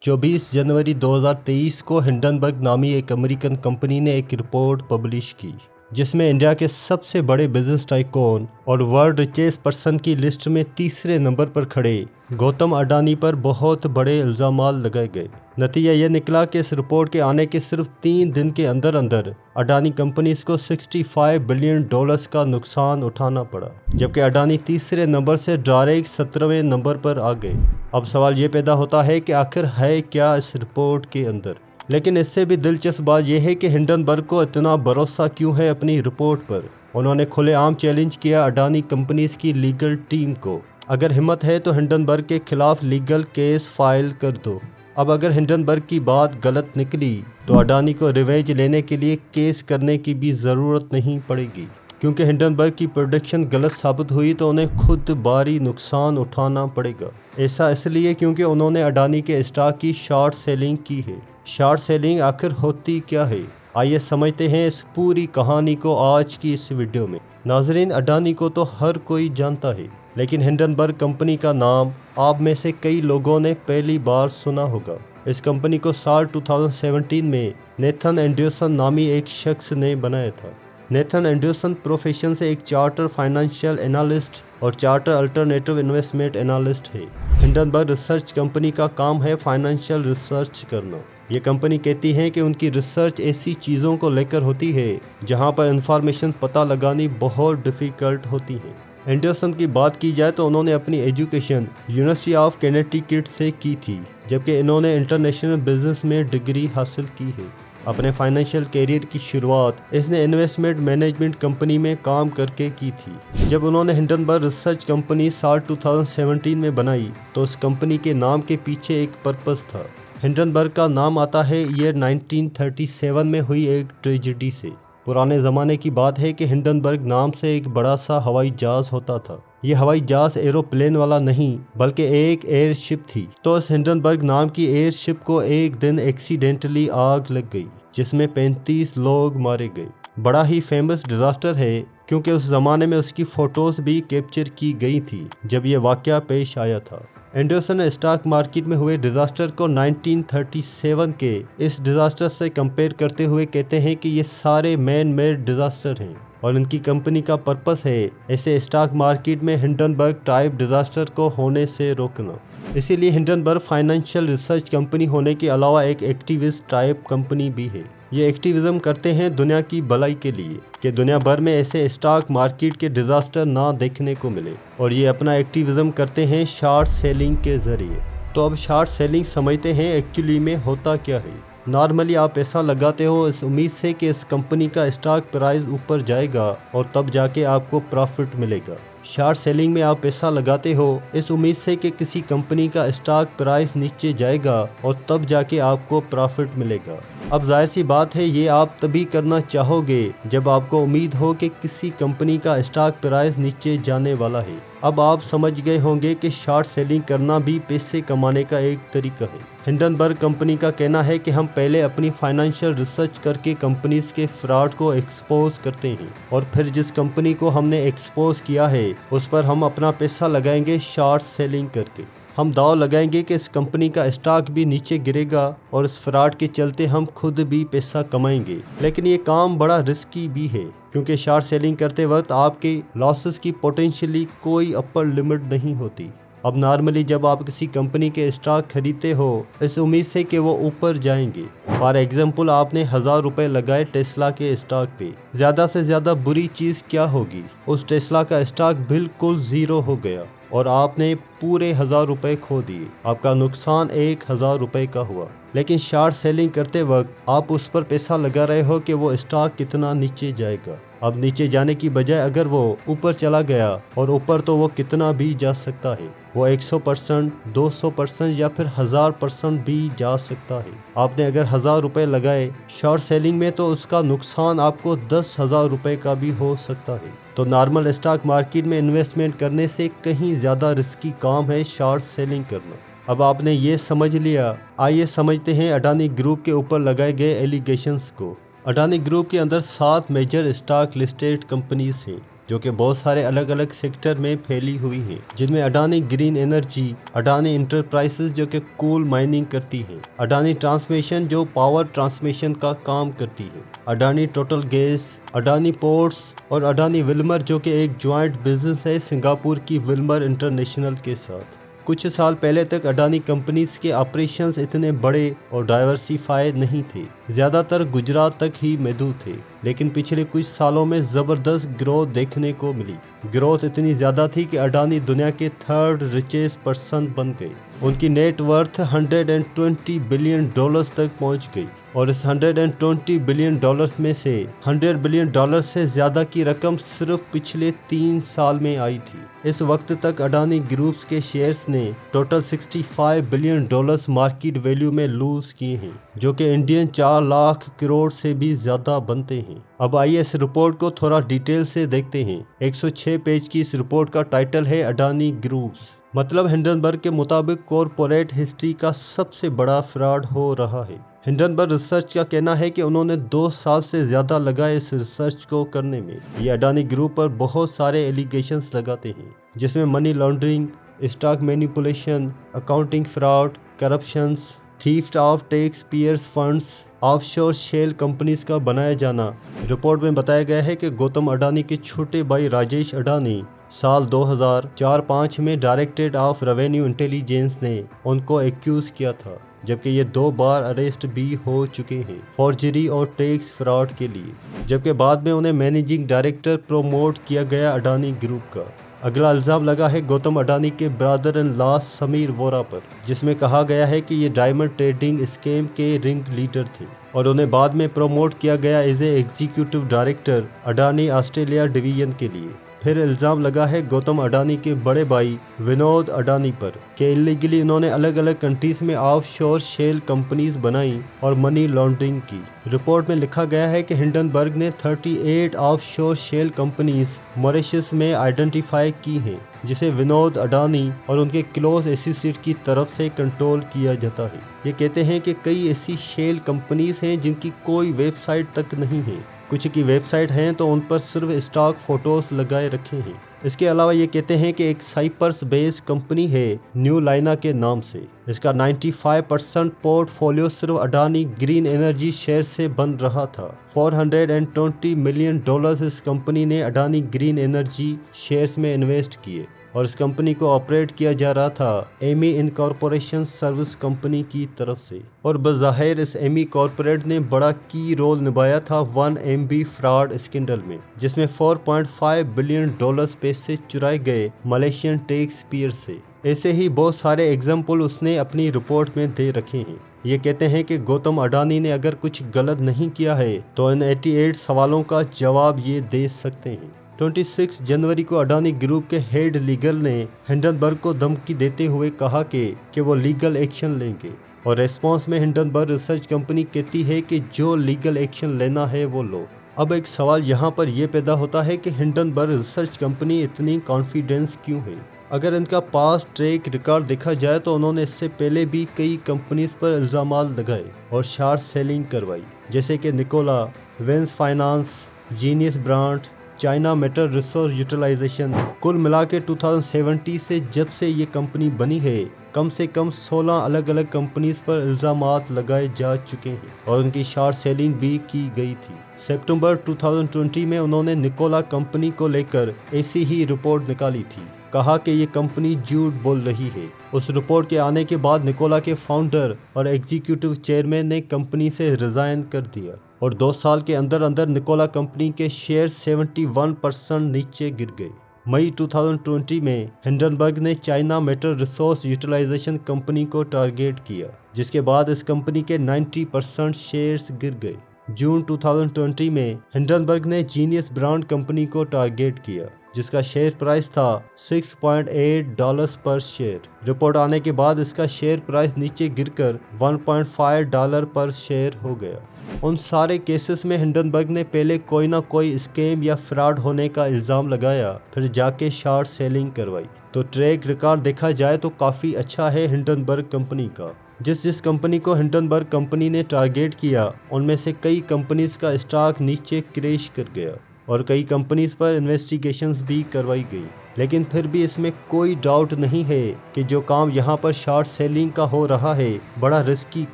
24 जनवरी 2023 को हिंडनबर्ग नामी एक अमेरिकन कंपनी ने एक रिपोर्ट पब्लिश की जिसमें इंडिया के सबसे बड़े बिजनेस टाइकून और वर्ल्ड रिचेस्ट पर्सन की लिस्ट में तीसरे नंबर पर खड़े गौतम अडानी पर बहुत बड़े इल्ज़ाम लगाए गए। नतीजा यह निकला कि इस रिपोर्ट के आने के सिर्फ 3 दिन के अंदर अंदर अडानी कंपनीज को $65 बिलियन का नुकसान उठाना पड़ा, जबकि अडानी तीसरे नंबर से डायरेक्ट 17वें नंबर पर आ गए। अब सवाल ये पैदा होता है कि आखिर है क्या इस रिपोर्ट के अंदर। लेकिन इससे भी दिलचस्प बात यह है कि हिंडनबर्ग को इतना भरोसा क्यों है अपनी रिपोर्ट पर। उन्होंने खुलेआम चैलेंज किया अडानी कंपनीज की लीगल टीम को, अगर हिम्मत है तो हिंडनबर्ग के खिलाफ लीगल केस फाइल कर दो। अब अगर हिंडनबर्ग की बात गलत निकली तो अडानी को रिवेंज लेने के लिए केस करने की भी ज़रूरत नहीं पड़ेगी, क्योंकि हिंडनबर्ग की प्रोडक्शन गलत साबित हुई तो उन्हें खुद भारी नुकसान उठाना पड़ेगा। ऐसा इसलिए क्योंकि उन्होंने अडानी के स्टॉक की शॉर्ट सेलिंग की है। शॉर्ट सेलिंग आखिर होती क्या है, आइए समझते हैं इस पूरी कहानी को आज की इस वीडियो में। नाजरीन, अडानी को तो हर कोई जानता है, लेकिन हिंडनबर्ग कंपनी का नाम आप में से कई लोगों ने पहली बार सुना होगा। इस कंपनी को साल 2017 में नेथन एंडरसन नामी एक शख्स ने बनाया था। नेथन एंडरसन प्रोफेशन से एक चार्टर फाइनेंशियल एनालिस्ट और चार्टर अल्टरनेटिव इन्वेस्टमेंट एनालिस्ट है। हिंडनबर्ग रिसर्च कंपनी का काम है फाइनेंशियल रिसर्च करना। ये कंपनी कहती है कि उनकी रिसर्च ऐसी चीज़ों को लेकर होती है जहां पर इंफॉर्मेशन पता लगानी बहुत डिफ़िकल्ट होती है। एंडरसन की बात की जाए तो उन्होंने अपनी एजुकेशन यूनिवर्सिटी ऑफ कनेटिकट से की थी, जबकि इन्होंने इंटरनेशनल बिजनेस में डिग्री हासिल की है। अपने फाइनेंशियल कैरियर की शुरुआत इसने इन्वेस्टमेंट मैनेजमेंट कंपनी में काम करके की थी। जब उन्होंने हिंडनबर्ग रिसर्च कंपनी साल 2017 में बनाई तो उस कंपनी के नाम के पीछे एक पर्पस था। हिंडनबर्ग का नाम आता है ईयर 1937 में हुई एक ट्रेजेडी से। पुराने ज़माने की बात है कि हिंडनबर्ग नाम से एक बड़ा सा हवाई जहाज़ होता था। यह हवाई जहाज़ एरोप्लेन वाला नहीं बल्कि एक एयरशिप थी। तो इस हिंडनबर्ग नाम की एयरशिप को एक दिन एक्सीडेंटली आग लग गई जिसमें 35 लोग मारे गए। बड़ा ही फेमस डिज़ास्टर है क्योंकि उस ज़माने में उसकी फ़ोटोज़ भी कैप्चर की गई थी जब यह वाक़या पेश आया था। एंडरसन ने स्टॉक मार्केट में हुए डिज़ास्टर को 1937 के इस डिज़ास्टर से कंपेयर करते हुए कहते हैं कि ये सारे मैन मेड डिज़ास्टर हैं और इनकी कंपनी का पर्पस है ऐसे स्टॉक मार्केट में हिंडनबर्ग टाइप डिज़ास्टर को होने से रोकना। इसीलिए हिंडनबर्ग फाइनेंशियल रिसर्च कंपनी होने के अलावा एक एक्टिविस्ट टाइप कंपनी भी है। ये एक्टिविज्म करते हैं दुनिया की भलाई के लिए कि दुनिया भर में ऐसे स्टॉक मार्केट के डिज़ास्टर ना देखने को मिले, और ये अपना एक्टिविज्म करते हैं शॉर्ट सेलिंग के ज़रिए। तो अब शॉर्ट सेलिंग समझते हैं एक्चुअली में होता क्या है। नॉर्मली आप पैसा लगाते हो इस उम्मीद से कि इस कंपनी का स्टॉक प्राइस ऊपर जाएगा और तब जाके आपको प्रॉफिट मिलेगा। शॉर्ट सेलिंग में आप पैसा लगाते हो इस उम्मीद से कि किसी कंपनी का स्टॉक प्राइस नीचे जाएगा और तब जाके आपको प्रॉफिट मिलेगा। अब जाहिर सी बात है ये आप तभी करना चाहोगे जब आपको उम्मीद हो कि किसी कंपनी का स्टॉक प्राइस नीचे जाने वाला है। अब आप समझ गए होंगे कि शॉर्ट सेलिंग करना भी पैसे कमाने का एक तरीका है। हिंडनबर्ग कंपनी का कहना है कि हम पहले अपनी फाइनेंशियल रिसर्च करके कंपनीज के फ्रॉड को एक्सपोज करते हैं और फिर जिस कंपनी को हमने एक्सपोज किया है उस पर हम अपना पैसा लगाएंगे शॉर्ट सेलिंग करके। हम दाव लगाएंगे कि इस कंपनी का स्टॉक भी नीचे गिरेगा और इस फ्रॉड के चलते हम खुद भी पैसा कमाएंगे। लेकिन ये काम बड़ा रिस्की भी है क्योंकि शॉर्ट सेलिंग करते वक्त आपके लॉसेस की पोटेंशियली कोई अपर लिमिट नहीं होती। अब नॉर्मली जब आप किसी कंपनी के स्टॉक खरीदते हो इस उम्मीद से कि वो ऊपर जाएंगे। फॉर एग्जांपल आपने 1000 रुपये लगाए टेस्ला के स्टॉक पे। ज़्यादा से ज़्यादा बुरी चीज़ क्या होगी, उस टेस्ला का स्टॉक बिल्कुल ज़ीरो हो गया और आपने पूरे 1000 रुपये खो दिए। आपका नुकसान 1000 रुपये का हुआ। लेकिन शॉर्ट सेलिंग करते वक्त आप उस पर पैसा लगा रहे हो कि वो स्टॉक कितना नीचे जाएगा। अब नीचे जाने की बजाय अगर वो ऊपर चला गया, और ऊपर तो वो कितना भी जा सकता है, वो 100%, 200% या फिर 1000% भी जा सकता है। आपने अगर 1000 रुपये लगाए शॉर्ट सेलिंग में तो उसका नुकसान आपको 10,000 रुपये का भी हो सकता है। तो नॉर्मल स्टॉक मार्केट में इन्वेस्टमेंट करने से कहीं ज़्यादा रिस्की काम है शॉर्ट सेलिंग करना। अब आपने ये समझ लिया, आइए समझते हैं अडानी ग्रुप के ऊपर लगाए गए एलिगेशंस को। अडानी ग्रुप के अंदर 7 मेजर स्टॉक लिस्टेड कंपनीज हैं। जो कि बहुत सारे अलग अलग सेक्टर में फैली हुई हैं, जिनमें Adani green energy, Adani enterprises जो कि कोल माइनिंग करती है, अडानी ट्रांसमिशन जो पावर ट्रांसमिशन का काम करती है, Adani total gas, Adani ports और अडानी विल्मर जो कि एक ज्वाइंट बिजनेस है सिंगापुर की विल्मर इंटरनेशनल के साथ। कुछ साल पहले तक अडानी कंपनीज के ऑपरेशंस इतने बड़े और डाइवर्सिफाइड नहीं थे, ज़्यादातर गुजरात तक ही महदूद थे, लेकिन पिछले कुछ सालों में ज़बरदस्त ग्रोथ देखने को मिली। ग्रोथ इतनी ज़्यादा थी कि अडानी दुनिया के थर्ड रिचेस्ट पर्सन बन गए। उनकी नेट वर्थ $120 बिलियन तक पहुंच गई और इस $120 बिलियन में से $100 बिलियन से ज़्यादा की रकम सिर्फ पिछले 3 साल में आई थी। इस वक्त तक अडानी ग्रुप्स के शेयर्स ने टोटल $65 बिलियन मार्केट वैल्यू में लूज किए हैं, जो कि इंडियन 4 लाख करोड़ से भी ज़्यादा बनते हैं। अब आइए इस रिपोर्ट को थोड़ा डिटेल से देखते हैं। 106 पेज की इस रिपोर्ट का टाइटल है अडानी ग्रुप्स, मतलब हिंडनबर्ग के मुताबिक कॉरपोरेट हिस्ट्री का सबसे बड़ा फ्रॉड हो रहा है। हिंडनबर्ग रिसर्च का कहना है कि उन्होंने 2 साल से ज़्यादा लगाए इस रिसर्च को करने में। ये अडानी ग्रुप पर बहुत सारे एलिगेशंस लगाते हैं, जिसमें money laundering, stock manipulation, accounting fraud, corruptions, theft of taxpayers funds, offshore shell companies का बनाया जाना। रिपोर्ट में बताया गया है कि गौतम अडानी के छोटे भाई राजेश अडानी साल 2004-05 में डायरेक्टरेट ऑफ रेवेन्यू इंटेलिजेंस ने उनको एक्यूज किया था, जबकि ये 2 बार अरेस्ट भी हो चुके हैं फॉर्जरी और टैक्स फ्रॉड के लिए, जबकि बाद में उन्हें मैनेजिंग डायरेक्टर प्रमोट किया गया अडानी ग्रुप का। अगला इल्ज़ाम लगा है गौतम अडानी के brother in law Sameer Vora पर, जिसमें कहा गया है कि ये डायमंड ट्रेडिंग स्कैम के रिंग लीडर थे और उन्हें बाद में प्रमोट किया गया as a executive director Adani Australia division के लिए। फिर इल्ज़ाम लगा है गौतम अडानी के बड़े भाई विनोद अडानी पर कि इलीगली उन्होंने अलग अलग कंट्रीज में ऑफशोर शेल कंपनीज बनाई और मनी लॉन्ड्रिंग की। रिपोर्ट में लिखा गया है कि हिंडनबर्ग ने 38 ऑफशोर शेल कंपनीज मॉरिशस में आइडेंटिफाई की हैं, जिसे विनोद अडानी और उनके क्लोज एसोसिएट की तरफ से कंट्रोल किया जाता है। ये कहते हैं कि कई ऐसी शेल कंपनीज हैं जिनकी कोई वेबसाइट तक नहीं है, कुछ की वेबसाइट हैं तो उन पर सिर्फ स्टॉक फोटोज लगाए रखे हैं। इसके अलावा ये कहते हैं कि एक साइप्रस बेस्ड कंपनी है न्यू लाइना के नाम से, इसका 95% पोर्टफोलियो सिर्फ अडानी ग्रीन एनर्जी शेयर से बन रहा था। $420 मिलियन इस कंपनी ने अडानी ग्रीन एनर्जी शेयर्स में इन्वेस्ट किए और इस कंपनी को ऑपरेट किया जा रहा था एमी इनकॉर्पोरेशन सर्विस कंपनी की तरफ से, और बज़ाहिर इस एमी कॉर्पोरेट ने बड़ा की रोल निभाया था 1MB फ्रॉड स्कैंडल में, जिसमें $4.5 बिलियन पैसे चुराए गए मलेशियन टैक्स पेयर से। ऐसे ही बहुत सारे एग्जाम्पल उसने अपनी रिपोर्ट में दे रखे हैं। ये कहते हैं कि गौतम अडानी ने अगर कुछ गलत नहीं किया है तो इन 88 सवालों का जवाब ये दे सकते हैं। 26 जनवरी को अडानी ग्रुप के हेड लीगल ने हिंडनबर्ग को धमकी देते हुए कहा कि वो लीगल एक्शन लेंगे, और रेस्पॉन्स में हिंडनबर्ग रिसर्च कंपनी कहती है कि जो लीगल एक्शन लेना है वो लो। अब एक सवाल यहाँ पर यह पैदा होता है कि हिंडनबर्ग रिसर्च कंपनी इतनी कॉन्फिडेंस क्यों है। अगर इनका पास ट्रैक रिकॉर्ड देखा जाए तो उन्होंने इससे पहले भी कई कंपनीज पर इल्ज़ाम लगाए और शॉर्ट सेलिंग करवाई, जैसे कि Nikola, Vance finance, genius brand, China metal resource utilisation. कुल मिला के 2017 से जब से ये कंपनी बनी है कम से कम 16 अलग अलग कंपनीज पर इल्ज़ामात लगाए जा चुके हैं और उनकी शॉर्ट सेलिंग भी की गई थी। सितंबर 2020 में उन्होंने निकोला कंपनी को लेकर ऐसी ही रिपोर्ट निकाली थी, कहा कि ये कंपनी झूठ बोल रही है। उस रिपोर्ट के आने के बाद निकोला के फाउंडर और एग्जीक्यूटिव चेयरमैन ने कंपनी से रिजाइन कर दिया और 2 साल के अंदर अंदर निकोला कंपनी के शेयर 71% नीचे गिर गए। मई 2020 में हिंडनबर्ग ने China metal resource utilisation company को टारगेट किया, जिसके बाद इस कंपनी के 90% शेयर्स गिर गए। जून 2020 में हिंडनबर्ग ने जीनियस ब्रांड कंपनी को टारगेट किया, जिसका शेयर प्राइस था $6.8 पर शेयर। रिपोर्ट आने के बाद इसका शेयर प्राइस नीचे गिरकर $1.5 पर शेयर हो गया। उन सारे केसेस में हिंडनबर्ग ने पहले कोई ना कोई स्कैम या फ्रॉड होने का इल्ज़ाम लगाया, फिर जाके शॉर्ट सेलिंग करवाई। तो ट्रैक रिकॉर्ड देखा जाए तो काफ़ी अच्छा है हिंडनबर्ग कंपनी का। जिस कंपनी को हिंडनबर्ग कंपनी ने टारगेट किया उनमें से कई कंपनीज का स्टॉक नीचे क्रैश कर गया और कई कंपनीज पर इन्वेस्टिगेशंस भी करवाई गई, लेकिन फिर भी इसमें कोई डाउट नहीं है कि जो काम यहाँ पर शॉर्ट सेलिंग का हो रहा है बड़ा रिस्की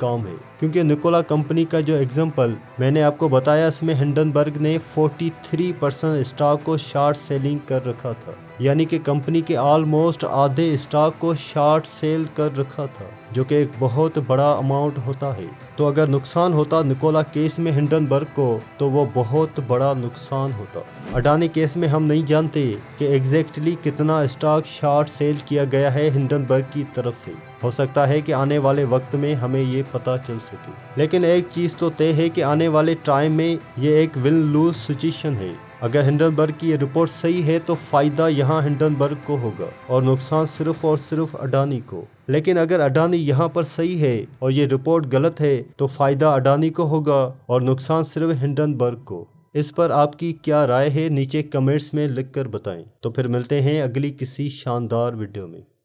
काम है। क्योंकि निकोला कंपनी का जो एग्जांपल मैंने आपको बताया, इसमें हिंडनबर्ग ने 43% स्टॉक को शॉर्ट सेलिंग कर रखा था, यानी कि कंपनी के ऑलमोस्ट आधे स्टॉक को शॉर्ट सेल कर रखा था, जो कि एक बहुत बड़ा अमाउंट होता है। तो अगर नुकसान होता निकोला केस में हिंडनबर्ग को, तो वो बहुत बड़ा नुकसान होता। अडानी केस में हम नहीं जानते कि एग्जैक्टली कितना स्टॉक शॉर्ट सेल किया गया है हिंडनबर्ग की तरफ से। हो सकता है कि आने वाले वक्त में हमें ये पता चल सके, लेकिन एक चीज़ तो तय है कि आने वाले टाइम में ये एक विन लूज सिचुएशन है। अगर हिंडनबर्ग की ये रिपोर्ट सही है तो फ़ायदा यहाँ हिंडनबर्ग को होगा और नुकसान सिर्फ और सिर्फ अडानी को। लेकिन अगर अडानी यहाँ पर सही है और ये रिपोर्ट गलत है तो फ़ायदा अडानी को होगा और नुकसान सिर्फ हिंडनबर्ग को। इस पर आपकी क्या राय है नीचे कमेंट्स में लिखकर बताएं। तो फिर मिलते हैं अगली किसी शानदार वीडियो में।